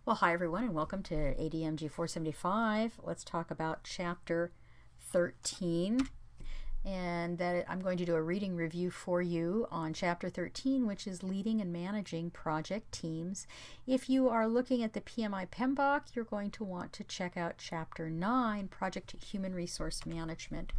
Well, hi everyone, and welcome to ADMG 475. Let's talk about Chapter 13. And that I'm going to do a reading review for you on Chapter 13, which is Leading and Managing Project Teams. If you are looking at the PMI PMBOK, you're going to want to check out Chapter 9, Project Human Resource Management.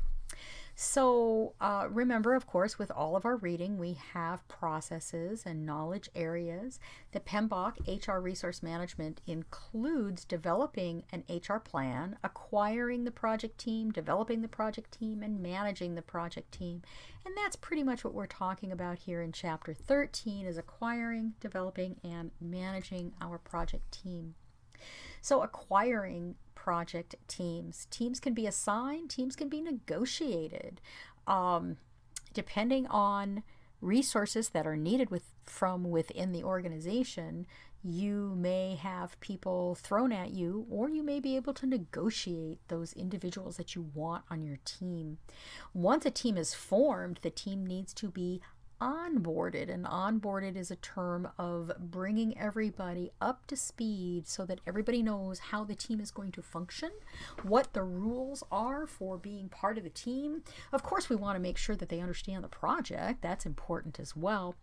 So remember, of course, with all of our reading, we have processes and knowledge areas. The PMBOK HR Resource Management includes developing an HR plan, acquiring the project team, developing the project team, and managing the project team. And that's pretty much what we're talking about here in Chapter 13 is acquiring, developing, and managing our project team. So acquiring project teams. Teams can be assigned, teams can be negotiated. Depending on resources that are needed from within the organization, you may have people thrown at you, or you may be able to negotiate those individuals that you want on your team. Once a team is formed, the team needs to be onboarded, and onboarded is a term of bringing everybody up to speed so that everybody knows how the team is going to function, what the rules are for being part of the team. Of course, we want to make sure that they understand the project. That's important as well.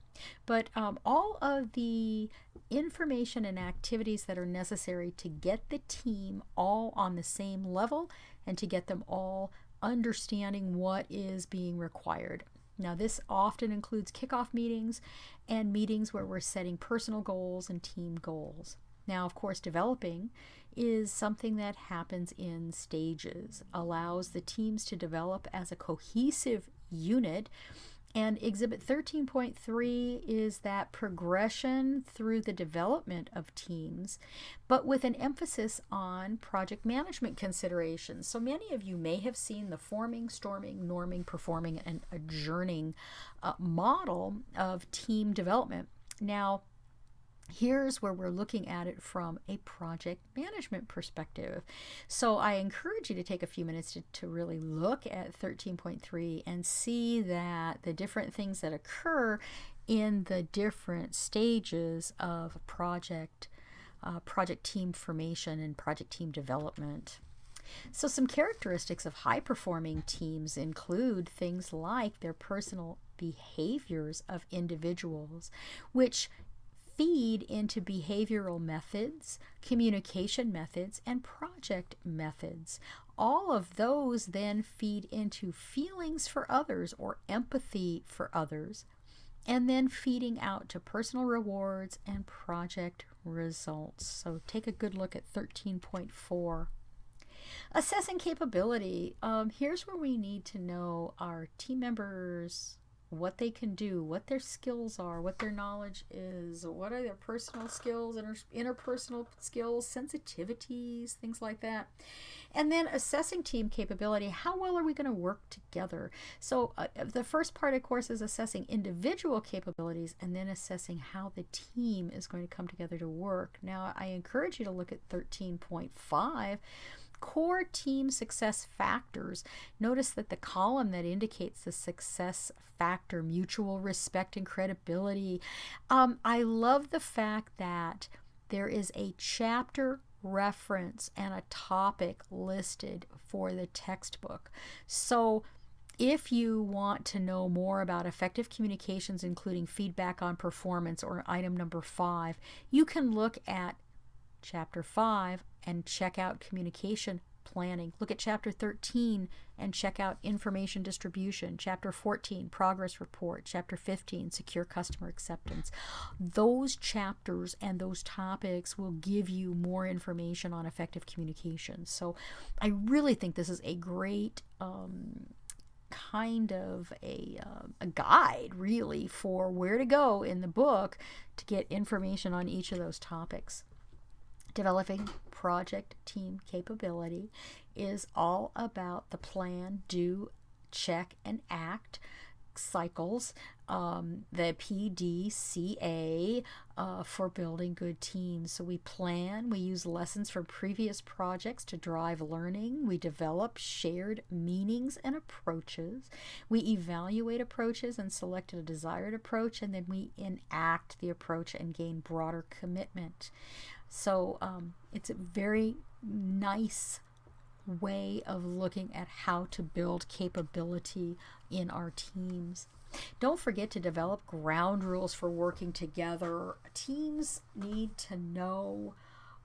But all of the information and activities that are necessary to get the team all on the same level and to get them all understanding what is being required. Now, this often includes kickoff meetings and meetings where we're setting personal goals and team goals. Now, of course, developing is something that happens in stages, allows the teams to develop as a cohesive unit. And Exhibit 13.3 is that progression through the development of teams, but with an emphasis on project management considerations. So many of you may have seen the forming, storming, norming, performing, and adjourning model of team development. Now, here's where we're looking at it from a project management perspective. So I encourage you to take a few minutes to really look at 13.3 and see that the different things that occur in the different stages of project team formation and project team development. So some characteristics of high-performing teams include things like their personal behaviors of individuals, which feed into behavioral methods, communication methods, and project methods. All of those then feed into feelings for others or empathy for others, and then feeding out to personal rewards and project results. So take a good look at 13.4. Assessing capability. Here's where we need to know our team members, what they can do, what their skills are, what their knowledge is, what are their personal skills, interpersonal skills, sensitivities, things like that. And then assessing team capability, how well are we going to work together? So the first part, of course, is assessing individual capabilities and then assessing how the team is going to come together to work. Now, I encourage you to look at 13.5. Core team success factors. Notice that the column that indicates the success factor, mutual respect and credibility. I love the fact that there is a chapter reference and a topic listed for the textbook. So if you want to know more about effective communications, including feedback on performance, or item number 5, you can look at Chapter 5 and check out communication planning. Look at Chapter 13 and check out information distribution. Chapter 14, progress report. Chapter 15, secure customer acceptance. Those chapters and those topics will give you more information on effective communication. So I really think this is a great kind of a guide, really, for where to go in the book to get information on each of those topics. Developing project team capability is all about the plan, do, check, and act cycles, the PDCA for building good teams. So we plan, we use lessons from previous projects to drive learning, we develop shared meanings and approaches, we evaluate approaches and select a desired approach, and then we enact the approach and gain broader commitment. So it's a very nice way of looking at how to build capability in our teams. Don't forget to develop ground rules for working together. Teams need to know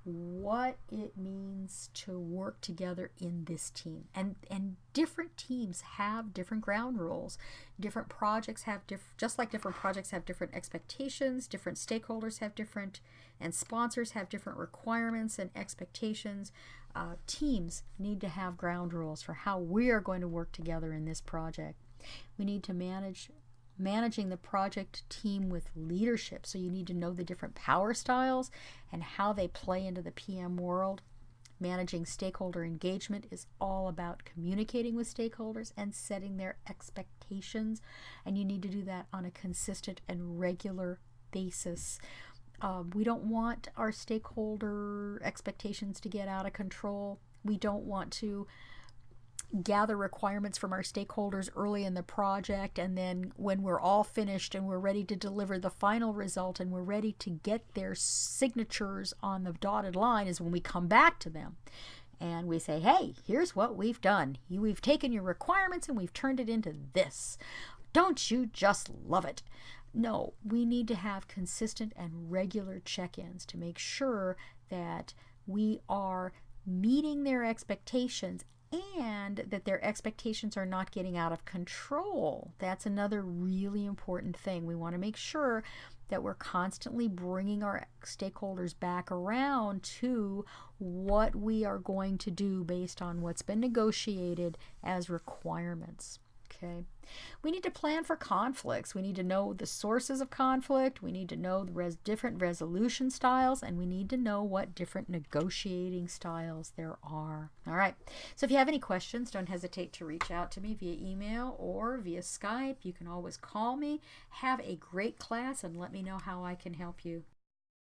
what it means to work together in this team, and different teams have different ground rules. Different projects have just like different projects have different expectations, different stakeholders have different, and sponsors have different requirements and expectations. Teams need to have ground rules for how we are going to work together in this project. We need to managing the project team with leadership. So you need to know the different power styles and how they play into the PM world. Managing stakeholder engagement is all about communicating with stakeholders and setting their expectations. And you need to do that on a consistent and regular basis. We don't want our stakeholder expectations to get out of control. We don't want to gather requirements from our stakeholders early in the project, and then when we're all finished and we're ready to deliver the final result and we're ready to get their signatures on the dotted line is when we come back to them and we say, hey, here's what we've done. We've taken your requirements and we've turned it into this. Don't you just love it? No, we need to have consistent and regular check-ins to make sure that we are meeting their expectations and that their expectations are not getting out of control. That's another really important thing. We want to make sure that we're constantly bringing our stakeholders back around to what we are going to do based on what's been negotiated as requirements. Okay. We need to plan for conflicts. We need to know the sources of conflict. We need to know the different resolution styles, and we need to know what different negotiating styles there are. All right. So if you have any questions, don't hesitate to reach out to me via email or via Skype. You can always call me. Have a great class and let me know how I can help you.